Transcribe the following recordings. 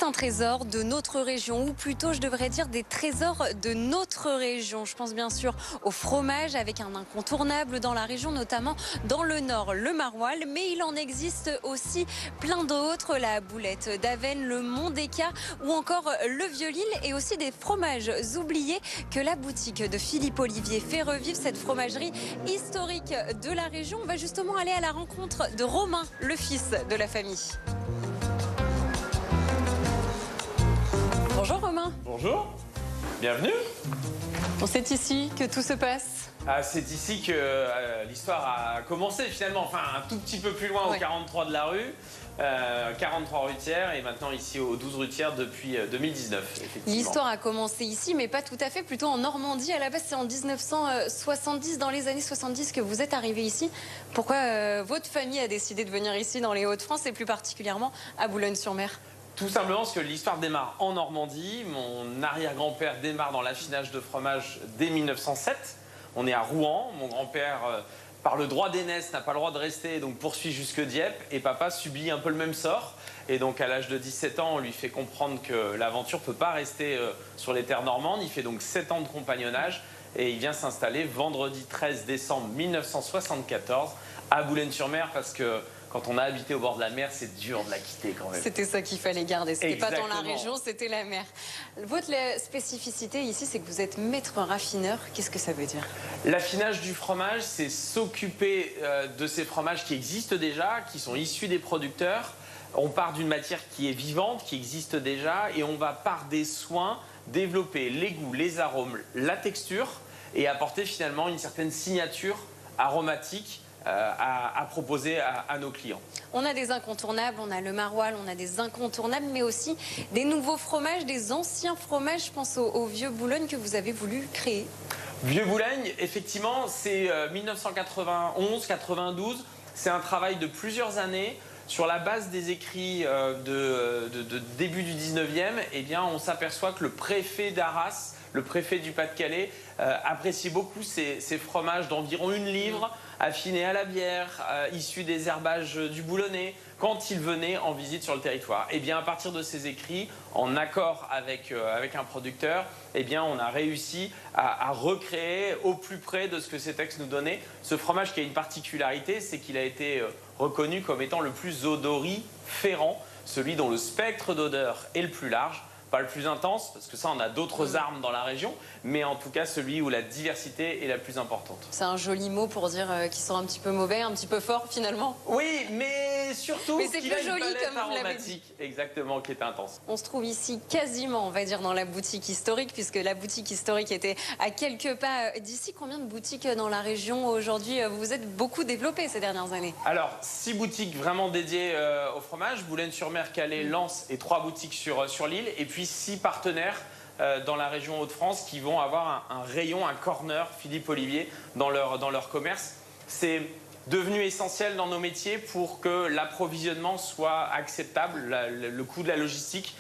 C'est un trésor de notre région, ou plutôt je devrais dire des trésors de notre région. Je pense bien sûr au fromage avec un incontournable dans la région, notamment dans le nord, le maroilles. Mais il en existe aussi plein d'autres, la boulette d'Avesnes, le Mont-des-Cats ou encore le Vieux-Lille, et aussi des fromages oubliés que la boutique de Philippe Olivier fait revivre, cette fromagerie historique de la région. On va justement aller à la rencontre de Romain, le fils de la famille. Bonjour Romain. Bonjour, bienvenue. Bon, c'est ici que tout se passe. C'est ici que l'histoire a commencé finalement, enfin un tout petit peu plus loin, au 43 de la rue, 43 rue Thiers, et maintenant ici au 12 rue Thiers depuis 2019. L'histoire a commencé ici, mais pas tout à fait, plutôt en Normandie. À la base, c'est en 1970, dans les années 70, que vous êtes arrivé ici. Pourquoi votre famille a décidé de venir ici dans les Hauts-de-France, et plus particulièrement à Boulogne-sur-Mer? Tout simplement parce que l'histoire démarre en Normandie. Mon arrière-grand-père démarre dans l'affinage de fromage dès 1907. On est à Rouen. Mon grand-père, par le droit d'aînesse, n'a pas le droit de rester, donc poursuit jusque Dieppe. Et papa subit un peu le même sort. Et donc à l'âge de 17 ans, on lui fait comprendre que l'aventure ne peut pas rester sur les terres normandes. Il fait donc 7 ans de compagnonnage et il vient s'installer vendredi 13 décembre 1974 à Boulogne-sur-Mer, parce que quand on a habité au bord de la mer, c'est dur de la quitter quand même. C'était ça qu'il fallait garder. C'était pas tant la Exactement. région, c'était la mer. Votre spécificité ici, c'est que vous êtes maître raffineur. Qu'est-ce que ça veut dire? L'affinage du fromage, c'est s'occuper de ces fromages qui existent déjà, qui sont issus des producteurs. On part d'une matière qui est vivante, qui existe déjà, et on va, par des soins, développer les goûts, les arômes, la texture, et apporter finalement une certaine signature aromatique à proposer à nos clients. On a des incontournables, on a le maroilles, on a des incontournables, mais aussi des nouveaux fromages, des anciens fromages. Je pense au Vieux Boulogne que vous avez voulu créer. Vieux Boulogne, effectivement, c'est 1991-92. C'est un travail de plusieurs années. Sur la base des écrits de début du 19e, eh bien, on s'aperçoit que le préfet d'Arras, le préfet du Pas-de-Calais, apprécie beaucoup ces fromages d'environ 1 livre, affinés à la bière, issus des herbages du Boulonnais, quand il venait en visite sur le territoire. Et bien, à partir de ces écrits, en accord avec un producteur, eh bien, on a réussi à recréer au plus près de ce que ces textes nous donnaient ce fromage qui a une particularité, c'est qu'il a été reconnu comme étant le plus odoriférant, celui dont le spectre d'odeur est le plus large. Pas le plus intense, parce que ça, on a d'autres armes dans la région, mais en tout cas celui où la diversité est la plus importante. C'est un joli mot pour dire qu'il sent un petit peu mauvais, un petit peu fort finalement. Oui, mais surtout, mais c'est plus joli comme vous l'avez dit. Exactement, qui est intense. On se trouve ici quasiment, on va dire, dans la boutique historique, puisque la boutique historique était à quelques pas d'ici. Combien de boutiques dans la région aujourd'hui? Vous vous êtes beaucoup développé ces dernières années. Alors, 6 boutiques vraiment dédiées au fromage, Boulogne-sur-Mer, Calais, Lens, et 3 boutiques sur l'île, et puis 6 partenaires dans la région Hauts-de-France qui vont avoir un rayon, un corner Philippe Olivier dans leur commerce. C'est devenu essentiel dans nos métiers pour que l'approvisionnement soit acceptable, le coût de la logistique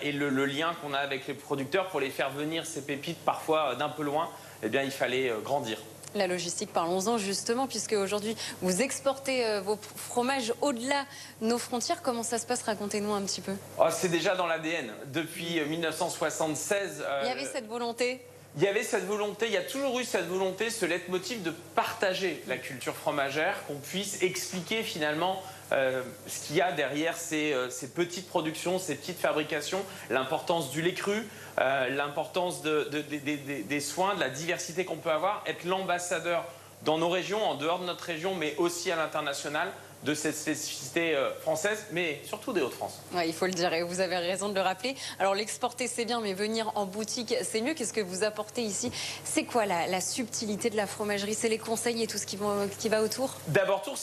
et le lien qu'on a avec les producteurs pour les faire venir ces pépites parfois d'un peu loin, eh bien il fallait grandir. La logistique, parlons-en justement, puisque aujourd'hui vous exportez vos fromages au-delà de nos frontières. Comment ça se passe? Racontez-nous un petit peu. Oh, c'est déjà dans l'ADN. Depuis 1976... il y avait cette volonté? Il y avait cette volonté, il y a toujours eu cette volonté, ce leitmotiv de partager la culture fromagère, qu'on puisse expliquer finalement ce qu'il y a derrière ces petites productions, ces petites fabrications, l'importance du lait cru, l'importance des soins, de la diversité qu'on peut avoir, être l'ambassadeur dans nos régions, en dehors de notre région, mais aussi à l'international, de cette spécificité française, mais surtout des Hauts-de-France. Ouais, il faut le dire, et vous avez raison de le rappeler. Alors l'exporter c'est bien, mais venir en boutique c'est mieux. Qu'est-ce que vous apportez ici? C'est quoi la subtilité de la fromagerie? C'est les conseils et tout ce qui va autour? Avant tout,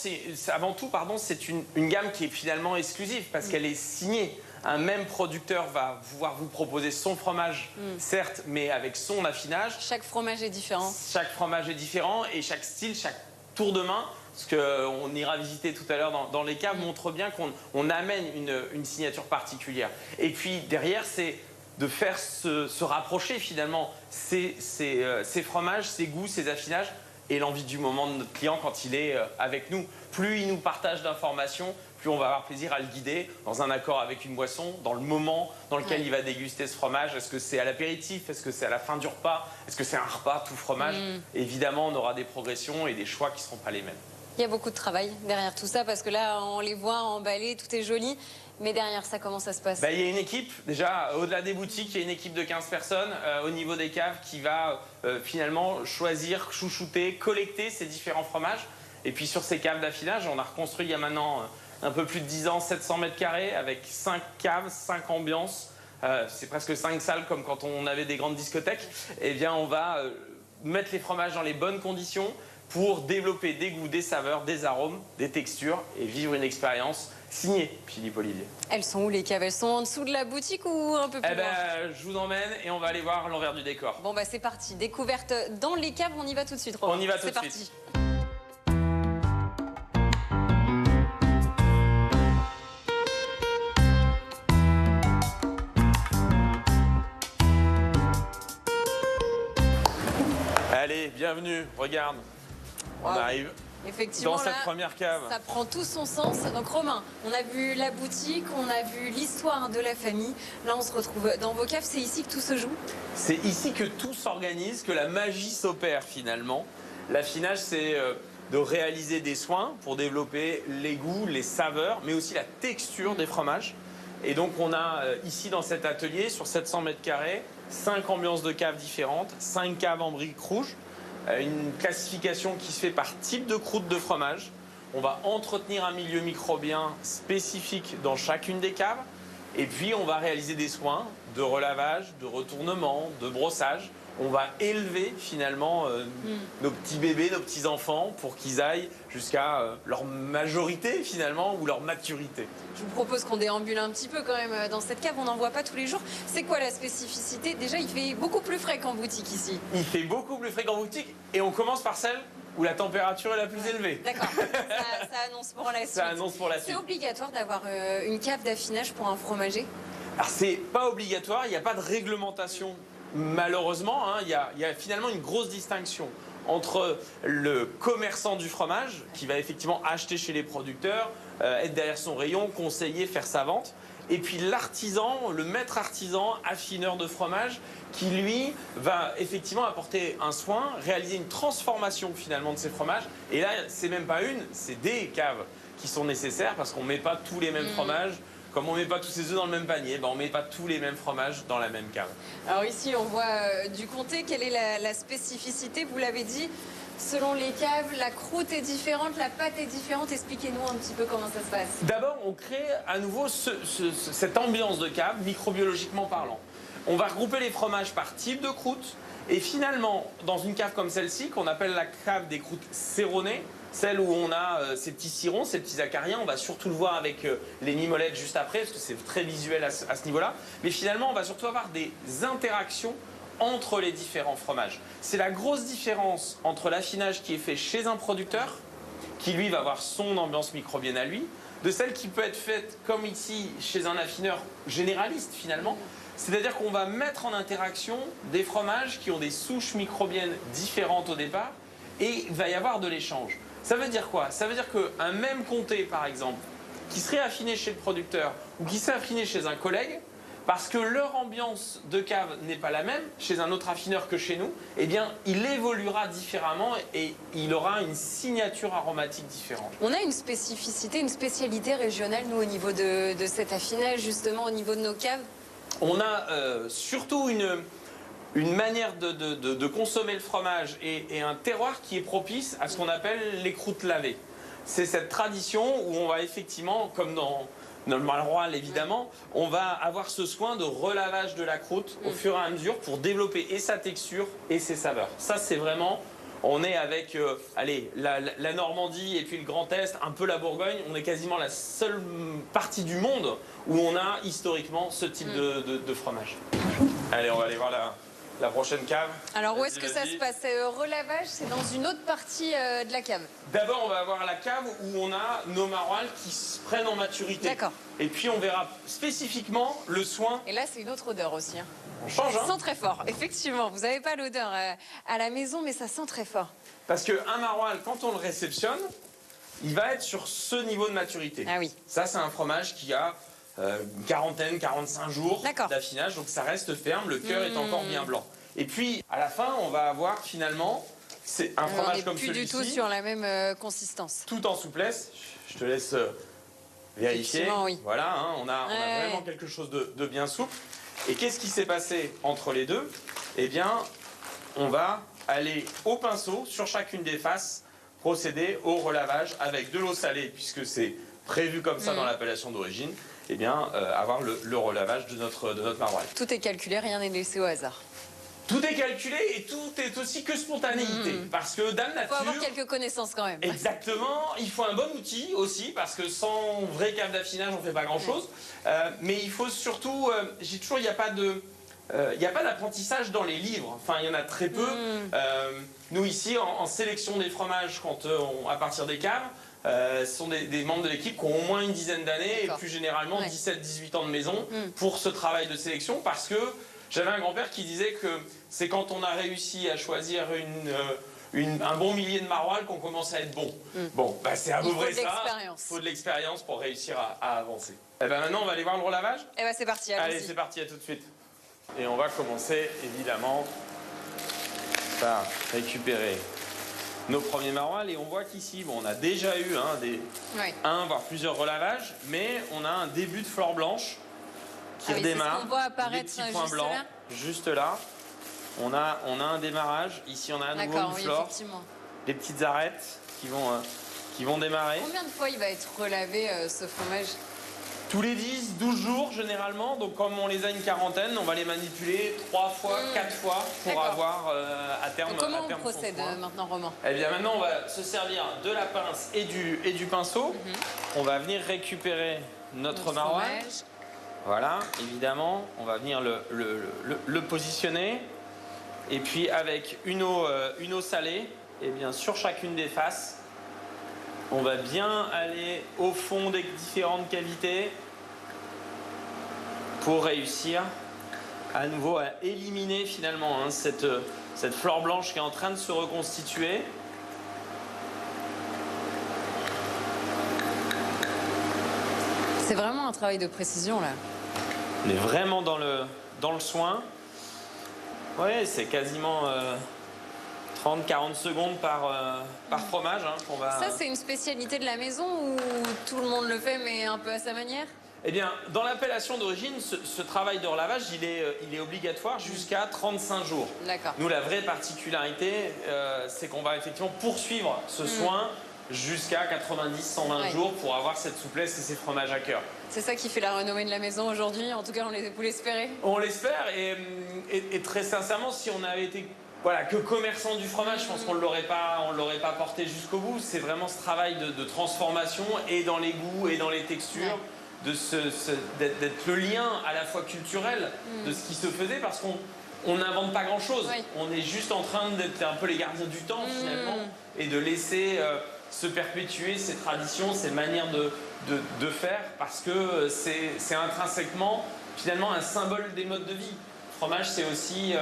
c'est une gamme qui est finalement exclusive, parce qu'elle est signée. Un même producteur va pouvoir vous proposer son fromage, certes, mais avec son affinage. Chaque fromage est différent. Chaque fromage est différent, et chaque style, chaque tour de main, ce qu'on ira visiter tout à l'heure dans les caves, montre bien qu'on amène une signature particulière. Et puis derrière, c'est de faire se rapprocher finalement ces fromages, ces goûts, ces affinages, et l'envie du moment de notre client quand il est avec nous. Plus il nous partage d'informations, plus on va avoir plaisir à le guider dans un accord avec une boisson, dans le moment dans lequel il va déguster ce fromage. Est-ce que c'est à l'apéritif? Est-ce que c'est à la fin du repas? Est-ce que c'est un repas tout fromage? Évidemment, on aura des progressions et des choix qui ne seront pas les mêmes. Il y a beaucoup de travail derrière tout ça parce que là, on les voit emballés, tout est joli. Mais derrière ça, comment ça se passe? Il y a une équipe, déjà, au-delà des boutiques, il y a une équipe de 15 personnes au niveau des caves qui va finalement choisir, chouchouter, collecter ces différents fromages. Et puis sur ces caves d'affinage, on a reconstruit il y a maintenant un peu plus de 10 ans, 700 mètres carrés avec 5 caves, 5 ambiances. C'est presque 5 salles comme quand on avait des grandes discothèques. Eh bien, on va mettre les fromages dans les bonnes conditions pour développer des goûts, des saveurs, des arômes, des textures et vivre une expérience signée Philippe Olivier. Elles sont où les caves? Elles sont en dessous de la boutique ou un peu plus loin? Je vous emmène et on va aller voir l'envers du décor. Bon c'est parti, découverte dans les caves, on y va tout de suite. On y va tout de suite. C'est parti. Allez, bienvenue, regarde, on arrive. Effectivement, dans cette première cave. Ça prend tout son sens. Donc Romain, on a vu la boutique, on a vu l'histoire de la famille. Là, on se retrouve dans vos caves. C'est ici que tout se joue? C'est ici que tout s'organise, que la magie s'opère finalement. L'affinage, c'est de réaliser des soins pour développer les goûts, les saveurs, mais aussi la texture des fromages. Et donc, on a ici dans cet atelier, sur 700 mètres carrés, 5 ambiances de caves différentes, 5 caves en briques rouges. Une classification qui se fait par type de croûte de fromage. On va entretenir un milieu microbien spécifique dans chacune des caves. Et puis, on va réaliser des soins de relavage, de retournement, de brossage. On va élever finalement nos petits bébés, nos petits enfants pour qu'ils aillent jusqu'à leur majorité finalement ou leur maturité. Je vous propose qu'on déambule un petit peu quand même dans cette cave, on n'en voit pas tous les jours. C'est quoi la spécificité? Déjà, il fait beaucoup plus frais qu'en boutique ici. Il fait beaucoup plus frais qu'en boutique et on commence par celle où la température est la plus élevée. D'accord, ça annonce pour la suite. Ça annonce pour la suite. C'est obligatoire d'avoir une cave d'affinage pour un fromager? Alors c'est pas obligatoire, il n'y a pas de réglementation. Malheureusement, il y a finalement une grosse distinction entre le commerçant du fromage, qui va effectivement acheter chez les producteurs, être derrière son rayon, conseiller, faire sa vente, et puis l'artisan, le maître artisan, affineur de fromage, qui lui va effectivement apporter un soin, réaliser une transformation finalement de ces fromages. Et là, c'est même pas une, c'est des caves qui sont nécessaires parce qu'on ne met pas tous les mêmes fromages. Comme on ne met pas tous ses œufs dans le même panier, on ne met pas tous les mêmes fromages dans la même cave. Alors ici, on voit du comté. Quelle est la spécificité? Vous l'avez dit, selon les caves, la croûte est différente, la pâte est différente. Expliquez-nous un petit peu comment ça se passe. D'abord, on crée à nouveau cette ambiance de cave, microbiologiquement parlant. On va regrouper les fromages par type de croûte. Et finalement, dans une cave comme celle-ci, qu'on appelle la cave des croûtes séronnées, celle où on a ces petits cirons, ces petits acariens, on va surtout le voir avec les mimolettes juste après, parce que c'est très visuel à ce niveau-là. Mais finalement, on va surtout avoir des interactions entre les différents fromages. C'est la grosse différence entre l'affinage qui est fait chez un producteur, qui lui va avoir son ambiance microbienne à lui, de celle qui peut être faite comme ici chez un affineur généraliste finalement. C'est-à-dire qu'on va mettre en interaction des fromages qui ont des souches microbiennes différentes au départ et il va y avoir de l'échange. Ça veut dire quoi? Ça veut dire qu'un même comté, par exemple, qui serait affiné chez le producteur ou qui serait affiné chez un collègue, parce que leur ambiance de cave n'est pas la même chez un autre affineur que chez nous, eh bien, il évoluera différemment et il aura une signature aromatique différente. On a une spécificité, une spécialité régionale, nous, au niveau de cet affinage, justement, au niveau de nos caves? On a surtout une manière de consommer le fromage et un terroir qui est propice à ce qu'on appelle les croûtes lavées. C'est cette tradition où on va effectivement, comme dans le Maroilles évidemment, on va avoir ce soin de relavage de la croûte au fur et à mesure pour développer et sa texture et ses saveurs. Ça c'est vraiment, on est avec la Normandie et puis le Grand Est, un peu la Bourgogne, on est quasiment la seule partie du monde où on a historiquement ce type de fromage. Allez, on va aller voir la prochaine cave. Alors où est-ce que ça se passe? Relavage, c'est dans une autre partie de la cave. D'abord, on va avoir la cave où on a nos maroilles qui se prennent en maturité. D'accord. Et puis, on verra spécifiquement le soin. Et là, c'est une autre odeur aussi. On change, Ça sent très fort, effectivement. Vous n'avez pas l'odeur à la maison, mais ça sent très fort. Parce qu'un maroilles, quand on le réceptionne, il va être sur ce niveau de maturité. Ah oui. Ça, c'est un fromage qui a une quarantaine, 45 jours d'affinage, donc ça reste ferme, le cœur est encore bien blanc. Et puis, à la fin, on va avoir finalement, c'est un fromage comme celui-ci. On n'est plus du tout sur la même consistance. Tout en souplesse. Je te laisse vérifier. Oui. Voilà, hein, on a vraiment quelque chose de bien souple. Et qu'est-ce qui s'est passé entre les deux? Eh bien, on va aller au pinceau sur chacune des faces, procéder au relavage avec de l'eau salée, puisque c'est prévu comme ça dans l'appellation d'origine. Eh bien, avoir le relavage de notre maroilles. Tout est calculé, rien n'est laissé au hasard. Tout est calculé et tout est aussi que spontanéité. Parce que Dame Nature... Il faut avoir quelques connaissances quand même. Exactement. Il faut un bon outil aussi, parce que sans vrai cave d'affinage, on ne fait pas grand-chose. Mais il faut surtout... j'ai toujours... Il n'y a pas d'apprentissage dans les livres. Enfin, il y en a très peu. Nous, ici, en sélection des fromages, à partir des caves, ce sont des membres de l'équipe qui ont au moins une dizaine d'années et plus généralement 17-18 ans de maison pour ce travail de sélection, parce que j'avais un grand-père qui disait que c'est quand on a réussi à choisir un bon millier de maroilles qu'on commence à être bon. Bon, bah c'est à peu près ça. Il faut de l'expérience pour réussir à avancer. Et ben maintenant, on va aller voir le relavage. Et ben c'est parti. Allez, c'est parti, à tout de suite. Et on va commencer évidemment par récupérer nos premiers maroilles. Et on voit qu'ici, bon, on a déjà eu un voire plusieurs relavages, mais on a un début de fleur blanche qui redémarre. On voit apparaître des petits points blancs, juste là. On a un démarrage. Ici, on a à nouveau une flore. Des petites arêtes qui vont démarrer. Combien de fois il va être relavé ce fromage? Tous les 10-12 jours généralement. Donc comme on les a une quarantaine, on va les manipuler 3 fois, 4 fois pour avoir à terme. Donc comment on procède maintenant, Romain? Eh bien maintenant, on va se servir de la pince et du pinceau. On va venir récupérer notre maroilles. Voilà, évidemment, on va venir le positionner. Et puis avec une eau salée, et bien sur chacune des faces, on va bien aller au fond des différentes cavités pour réussir à nouveau à éliminer finalement cette fleur blanche qui est en train de se reconstituer. C'est vraiment un travail de précision là. On est vraiment dans le soin. Ouais, c'est quasiment 30-40 secondes par fromage qu'on va... Ça, c'est une spécialité de la maison ou tout le monde le fait, mais un peu à sa manière? Eh bien, dans l'appellation d'origine, ce travail de relavage, il est obligatoire jusqu'à 35 jours. D'accord. Nous, la vraie particularité, c'est qu'on va effectivement poursuivre ce soin jusqu'à 90-120 jours pour avoir cette souplesse et ces fromages à cœur. C'est ça qui fait la renommée de la maison aujourd'hui, en tout cas vous l'espérez? On l'espère, et très sincèrement, si on avait été que commerçant du fromage, je pense qu'on ne l'aurait pas porté jusqu'au bout. C'est vraiment ce travail de transformation, et dans les goûts et dans les textures, d'être le lien à la fois culturel de ce qui se faisait, parce qu'on n'invente pas grand-chose. On est juste en train d'être un peu les gardiens du temps finalement, et de laisser se perpétuer ces traditions, ces manières de faire, parce que c'est intrinsèquement finalement un symbole des modes de vie. Le fromage, c'est aussi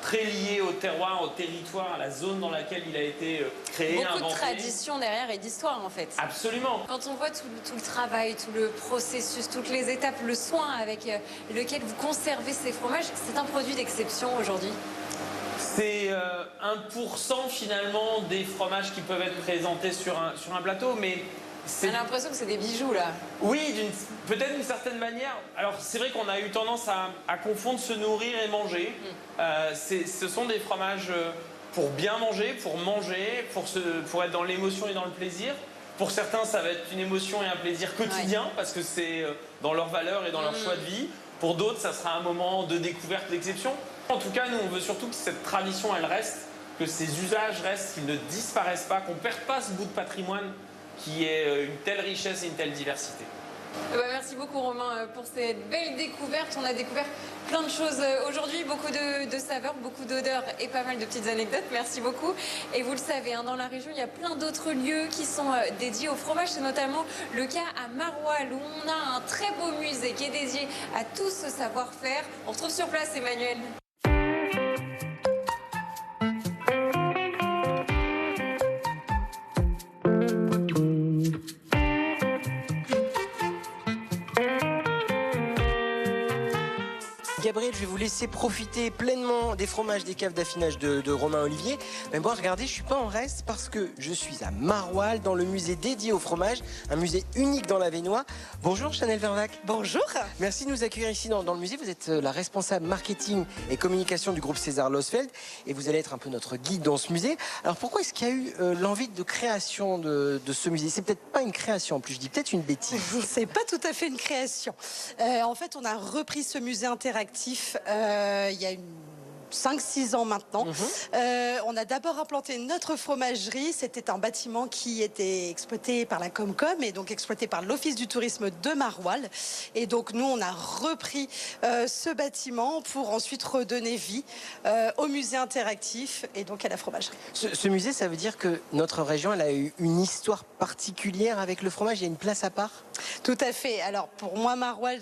très lié au terroir, au territoire, à la zone dans laquelle il a été créé, inventé. Beaucoup de tradition derrière et d'histoire en fait. Absolument. Quand on voit tout le travail, tout le processus, toutes les étapes, le soin avec lequel vous conservez ces fromages, c'est un produit d'exception aujourd'hui? C'est 1% finalement des fromages qui peuvent être présentés sur un plateau, mais on a l'impression que c'est des bijoux là. Oui, peut-être d'une certaine manière. Alors c'est vrai qu'on a eu tendance à confondre se nourrir et manger. Ce sont des fromages pour bien manger, pour être dans l'émotion et dans le plaisir. Pour certains, ça va être une émotion et un plaisir quotidien, parce que c'est dans leurs valeurs et dans leur choix de vie. Pour d'autres, ça sera un moment de découverte, d'exception. En tout cas, nous, on veut surtout que cette tradition, elle reste, que ces usages restent, qu'ils ne disparaissent pas, qu'on ne perde pas ce bout de patrimoine qui est une telle richesse et une telle diversité. Merci beaucoup Romain pour cette belle découverte. On a découvert plein de choses aujourd'hui, beaucoup de saveurs, beaucoup d'odeurs et pas mal de petites anecdotes. Merci beaucoup. Et vous le savez, dans la région, il y a plein d'autres lieux qui sont dédiés au fromage. C'est notamment le cas à Maroilles, où on a un très beau musée qui est dédié à tout ce savoir-faire. On retrouve sur place Emmanuel. Gabriel, je vais vous laisser profiter pleinement des fromages des caves d'affinage de Romain Olivier. Mais moi, regardez, je suis pas en reste parce que je suis à Maroilles, dans le musée dédié au fromage, un musée unique dans l'Avesnois. Bonjour Chanel Vervac. Bonjour. Merci de nous accueillir ici dans le musée. Vous êtes la responsable marketing et communication du groupe César Losfeld et vous allez être un peu notre guide dans ce musée. Alors pourquoi est-ce qu'il y a eu l'envie de création de ce musée? C'est peut-être pas une création en plus, je dis peut-être une bêtise. C'est pas tout à fait une création. En fait, on a repris ce musée interactif il y a 5-6 ans maintenant. On a d'abord implanté notre fromagerie. C'était un bâtiment qui était exploité par la Comcom et donc exploité par l'Office du tourisme de Maroilles. Et donc nous, on a repris ce bâtiment pour ensuite redonner vie au musée interactif et donc à la fromagerie. Ce musée, ça veut dire que notre région, elle a eu une histoire particulière avec le fromage. Il y a une place à part? Tout à fait. Alors pour moi, Maroilles,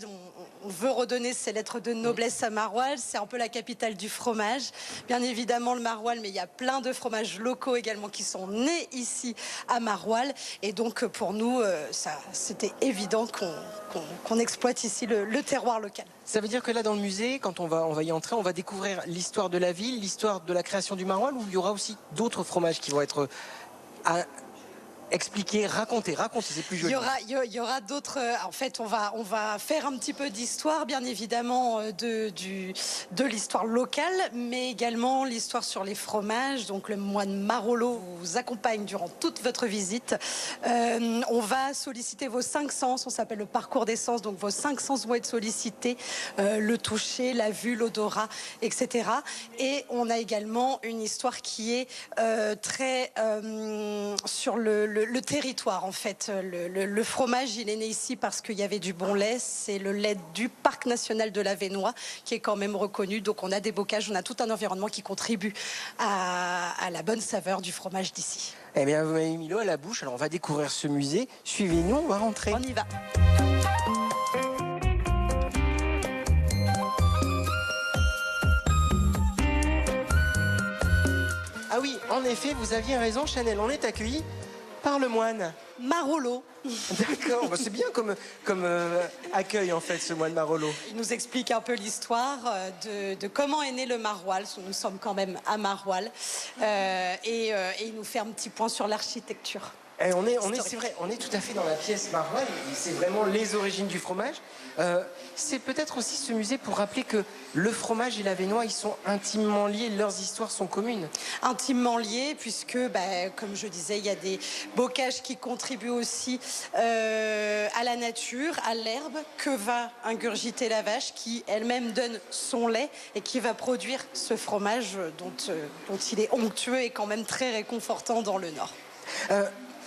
on veut redonner ses lettres de noblesse à Maroilles. C'est un peu la capitale du fromage. Bien évidemment le Maroilles, mais il y a plein de fromages locaux également qui sont nés ici à Maroilles. Et donc pour nous, c'était évident qu'on exploite ici le terroir local. Ça veut dire que là dans le musée, quand on va y entrer, on va découvrir l'histoire de la ville, l'histoire de la création du Maroilles, ou il y aura aussi d'autres fromages qui vont être expliquer, raconter, c'est plus joli. Il y aura d'autres. En fait, on va faire un petit peu d'histoire, bien évidemment, de l'histoire locale, mais également l'histoire sur les fromages. Donc, le moine Marolo vous accompagne durant toute votre visite. On va solliciter vos 5 sens. On s'appelle le parcours des sens. Donc, vos 5 sens vont être sollicités le toucher, la vue, l'odorat, etc. Et on a également une histoire qui est très sur le territoire en fait. Le fromage, il est né ici parce qu'il y avait du bon lait. C'est le lait du parc national de l'Avesnois qui est quand même reconnu. Donc on a des bocages, on a tout un environnement qui contribue à la bonne saveur du fromage d'ici. Eh bien, vous m'avez mis l'eau à la bouche. Alors on va découvrir ce musée. Suivez-nous, on va rentrer. On y va. Ah oui, en effet, vous aviez raison, Chanel. On est accueillis par le moine Marolo. D'accord, bah c'est bien comme accueil en fait, ce moine Marolo. Il nous explique un peu l'histoire de comment est né le Maroilles. Nous sommes quand même à Maroilles. Et il nous fait un petit point sur l'architecture. Et c'est vrai, on est tout à fait dans la pièce Maroilles. C'est vraiment les origines du fromage. C'est peut-être aussi ce musée pour rappeler que le fromage et l'Avesnois, ils sont intimement liés, leurs histoires sont communes. Intimement liés, puisque, comme je disais, il y a des bocages qui contribuent aussi à la nature, à l'herbe, que va ingurgiter la vache, qui elle-même donne son lait et qui va produire ce fromage dont il est onctueux et quand même très réconfortant dans le Nord.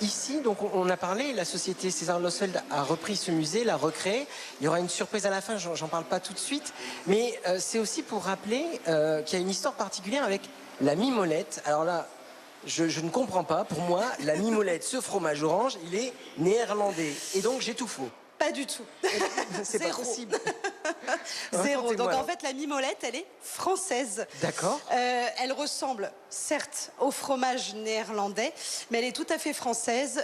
Ici, donc, on a parlé, la société César Losfeld a repris ce musée, l'a recréé. Il y aura une surprise à la fin, j'en parle pas tout de suite. Mais c'est aussi pour rappeler qu'il y a une histoire particulière avec la mimolette. Alors là, je ne comprends pas. Pour moi, la mimolette, ce fromage orange, il est néerlandais. Et donc, j'ai tout faux. Pas du tout. C'est pas possible. Zéro. Donc en fait, la mimolette, elle est française. D'accord. Elle ressemble, certes, au fromage néerlandais, mais elle est tout à fait française.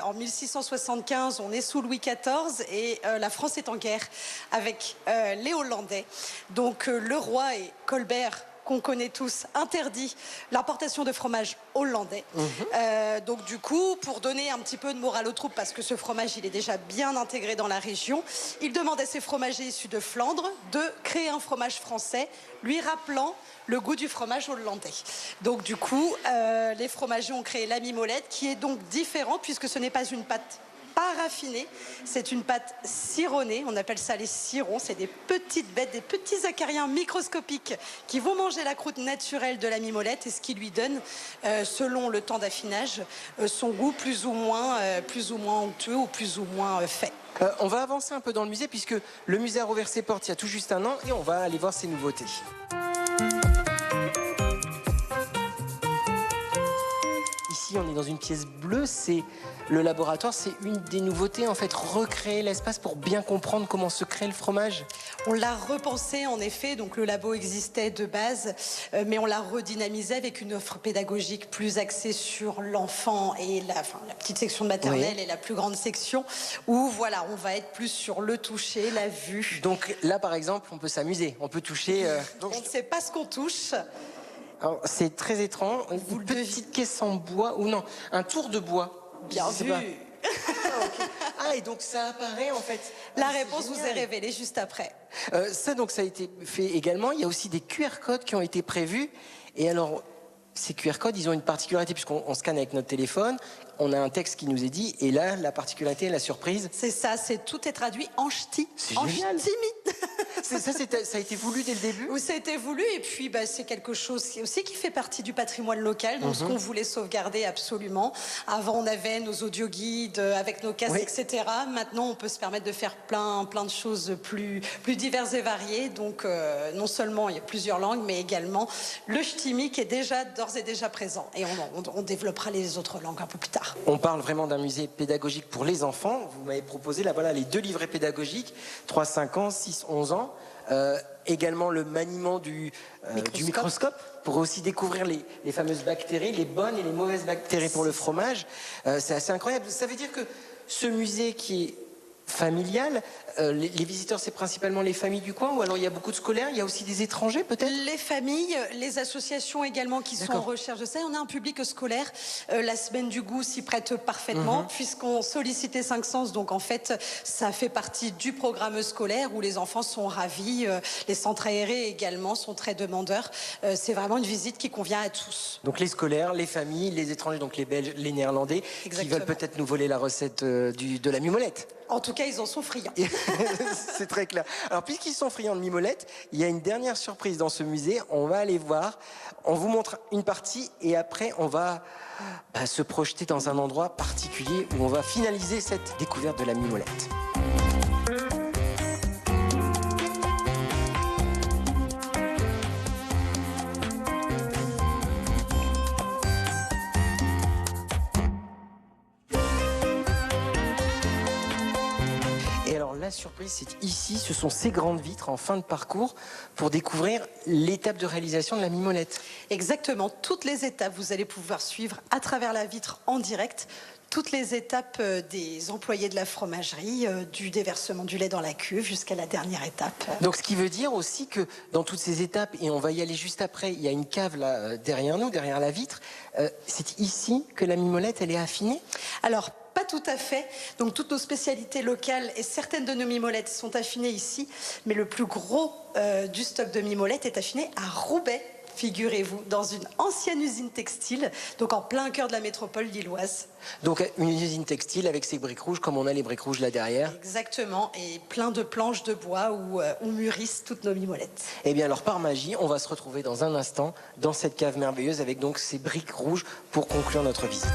En 1675, on est sous Louis XIV et la France est en guerre avec les Hollandais. Donc le roi et Colbert, qu'on connaît tous, interdit l'importation de fromage hollandais. Donc du coup, pour donner un petit peu de morale aux troupes, parce que ce fromage, il est déjà bien intégré dans la région, il demande à ses fromagers issus de Flandre de créer un fromage français, lui rappelant le goût du fromage hollandais. Donc du coup, les fromagers ont créé la mimolette, qui est donc différente, puisque ce n'est pas une pâte pas raffinée, c'est une pâte cironnée, on appelle ça les cirons, c'est des petites bêtes, des petits acariens microscopiques qui vont manger la croûte naturelle de la mimolette et ce qui lui donne, selon le temps d'affinage, son goût plus ou moins onctueux ou plus ou moins fait. On va avancer un peu dans le musée puisque le musée a rouvert ses portes il y a tout juste un an et on va aller voir ses nouveautés. ici, on est dans une pièce bleue, c'est le laboratoire, c'est une des nouveautés, en fait, recréer l'espace pour bien comprendre comment se crée le fromage. On l'a repensé en effet, donc le labo existait de base, mais on l'a redynamisé avec une offre pédagogique plus axée sur l'enfant et la petite section de maternelle et la plus grande section, où voilà, on va être plus sur le toucher, la vue. Donc là, par exemple, on peut s'amuser, on peut toucher... On ne sait pas ce qu'on touche. C'est très étrange, une petite caisse en bois, ou non, un tour de bois. Bien vu. Ah, et donc ça apparaît en fait. La réponse vous est révélée juste après. Ça, donc, ça a été fait également. Il y a aussi des QR codes qui ont été prévus. Et alors, ces QR codes, ils ont une particularité puisqu'on scanne avec notre téléphone. On a un texte qui nous est dit. Et là, la particularité, la surprise. C'est ça, tout est traduit en ch'ti. En génial. ch'timi. Ça a été voulu dès le début. Oui, ça a été voulu. Et puis, c'est quelque chose aussi qui fait partie du patrimoine local. Donc, ce qu'on voulait sauvegarder absolument. Avant, on avait nos audio-guides avec nos casques, etc. Maintenant, on peut se permettre de faire plein de choses plus diverses et variées. Donc, non seulement il y a plusieurs langues, mais également le ch'timi qui est d'ores et déjà présent. Et on développera les autres langues un peu plus tard. On parle vraiment d'un musée pédagogique pour les enfants. Vous m'avez proposé, là, voilà, les 2 livrets pédagogiques, 3-5 ans, 6-11 ans. Également le maniement du microscope pour aussi découvrir les fameuses bactéries, les bonnes et les mauvaises bactéries pour le fromage. C'est assez incroyable. Ça veut dire que ce musée qui est familial, les visiteurs, c'est principalement les familles du coin, ou alors il y a beaucoup de scolaires, il y a aussi des étrangers peut-être? Les familles, les associations également qui sont en recherche de ça. On a un public scolaire. La semaine du goût s'y prête parfaitement puisqu'on sollicitait 5 sens. Donc en fait, ça fait partie du programme scolaire où les enfants sont ravis. Les centres aérés également sont très demandeurs. C'est vraiment une visite qui convient à tous. Donc les scolaires, les familles, les étrangers, donc les Belges, les Néerlandais, qui veulent peut-être nous voler la recette de la mimolette. En tout cas, ils en sont friands. C'est très clair. Alors, puisqu'ils sont friands de mimolette, il y a une dernière surprise dans ce musée. On va aller voir. On vous montre une partie et après, on va se projeter dans un endroit particulier où on va finaliser cette découverte de la mimolette. La surprise, c'est ici, ce sont ces grandes vitres en fin de parcours pour découvrir l'étape de réalisation de la mimolette. Exactement, toutes les étapes, vous allez pouvoir suivre à travers la vitre en direct toutes les étapes des employés de la fromagerie, du déversement du lait dans la cuve jusqu'à la dernière étape. Donc ce qui veut dire aussi que dans toutes ces étapes, et on va y aller juste après, il y a une cave là derrière nous, derrière la vitre, c'est ici que la mimolette elle est affinée? Alors, pas tout à fait. Donc toutes nos spécialités locales et certaines de nos mimolettes sont affinées ici, mais le plus gros du stock de mimolettes est affiné à Roubaix, figurez-vous, dans une ancienne usine textile, donc en plein cœur de la métropole lilloise. Donc une usine textile avec ses briques rouges, comme on a les briques rouges là derrière. Exactement, et plein de planches de bois où on mûrisse toutes nos mimolettes. Eh bien alors par magie, on va se retrouver dans un instant dans cette cave merveilleuse avec donc ces briques rouges pour conclure notre visite.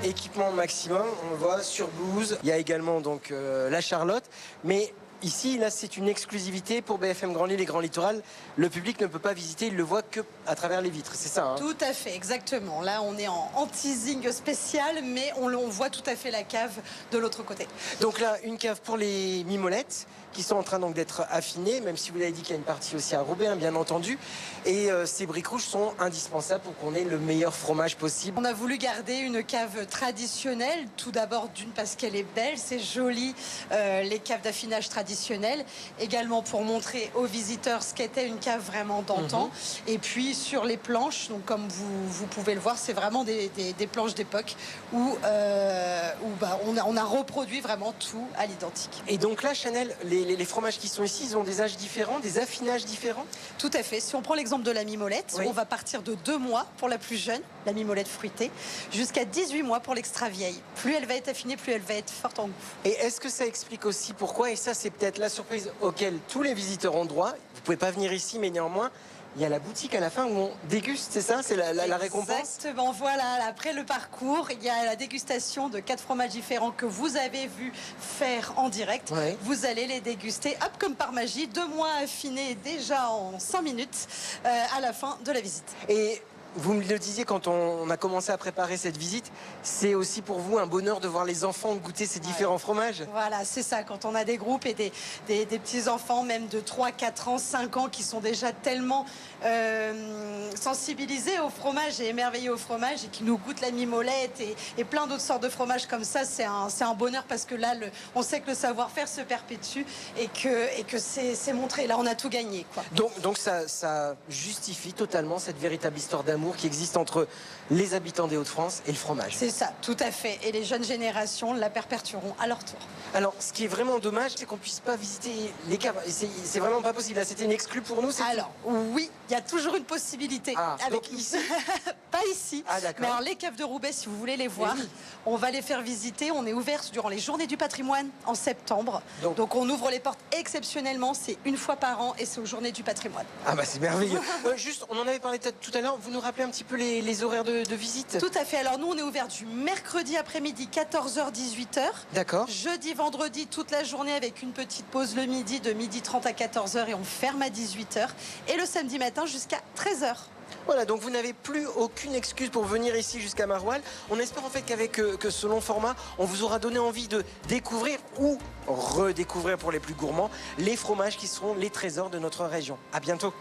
Équipement maximum, on le voit sur blouse. Il y a également donc la Charlotte, mais ici, là, c'est une exclusivité pour BFM Grand Lille et Grand Littoral. Le public ne peut pas visiter, il le voit que à travers les vitres, c'est ça, hein? Tout à fait, exactement. Là, on est en teasing spécial, mais on voit tout à fait la cave de l'autre côté. Donc là, une cave pour les mimolettes qui sont en train donc d'être affinées, même si vous l'avez dit qu'il y a une partie aussi à Roubaix, hein, bien entendu. Et ces briques rouges sont indispensables pour qu'on ait le meilleur fromage possible. On a voulu garder une cave traditionnelle, tout d'abord parce qu'elle est belle, c'est joli, les caves d'affinage traditionnelles, également pour montrer aux visiteurs ce qu'était une cave vraiment d'antan. Et puis sur les planches, donc comme vous pouvez le voir, c'est vraiment des planches d'époque où on a reproduit vraiment tout à l'identique. Et donc là, Chanel, les fromages qui sont ici, ils ont des âges différents, des affinages différents? Tout à fait. Si on prend l'exemple de la mimolette, on va partir de 2 mois pour la plus jeune, la mimolette fruitée, jusqu'à 18 mois pour l'extra vieille. Plus elle va être affinée, plus elle va être forte en goût. Et est-ce que ça explique aussi pourquoi, et ça c'est peut-être la surprise auquel tous les visiteurs ont droit, vous pouvez pas venir ici, mais néanmoins, il y a la boutique à la fin où on déguste, c'est ça? C'est la récompense? Exactement, voilà. Après le parcours, il y a la dégustation de 4 fromages différents que vous avez vu faire en direct. Ouais. Vous allez les déguster, hop, comme par magie, 2 mois affinés déjà en 5 minutes à la fin de la visite. Et vous me le disiez quand on a commencé à préparer cette visite, c'est aussi pour vous un bonheur de voir les enfants goûter ces différents fromages? Voilà, c'est ça. Quand on a des groupes et des petits-enfants, même de 3, 4 ans, 5 ans, qui sont déjà tellement sensibilisés au fromage et émerveillés au fromage et qui nous goûtent la mimolette et plein d'autres sortes de fromages comme ça, c'est un bonheur parce que là, on sait que le savoir-faire se perpétue et que c'est montré. Là, on a tout gagné, quoi. Donc ça justifie totalement cette véritable histoire d'amour qui existe entre les habitants des Hauts-de-France et le fromage. C'est ça, tout à fait. Et les jeunes générations la perpétueront à leur tour. Alors, ce qui est vraiment dommage, c'est qu'on puisse pas visiter les caves. C'est vraiment pas possible. Là, c'était une exclue pour nous. Alors, oui, il y a toujours une possibilité. Ah, donc ici Pas ici. Ah, d'accord. Mais alors, les caves de Roubaix, si vous voulez les voir, oui. on va les faire visiter. On est ouvert durant les Journées du patrimoine en septembre. Donc on ouvre les portes exceptionnellement. C'est une fois par an et c'est aux Journées du patrimoine. Ah bah c'est merveilleux. Juste, on en avait parlé tout à l'heure. Vous nous rappelez un petit peu les horaires de visite? Tout à fait. Alors nous, on est ouvert du mercredi après-midi, 14h-18h. D'accord. Jeudi, vendredi, toute la journée avec une petite pause le midi, de 12h30 à 14h et on ferme à 18h. Et le samedi matin jusqu'à 13h. Voilà, donc vous n'avez plus aucune excuse pour venir ici jusqu'à Maroilles. On espère en fait qu'avec ce long format, on vous aura donné envie de découvrir ou redécouvrir pour les plus gourmands les fromages qui seront les trésors de notre région. À bientôt.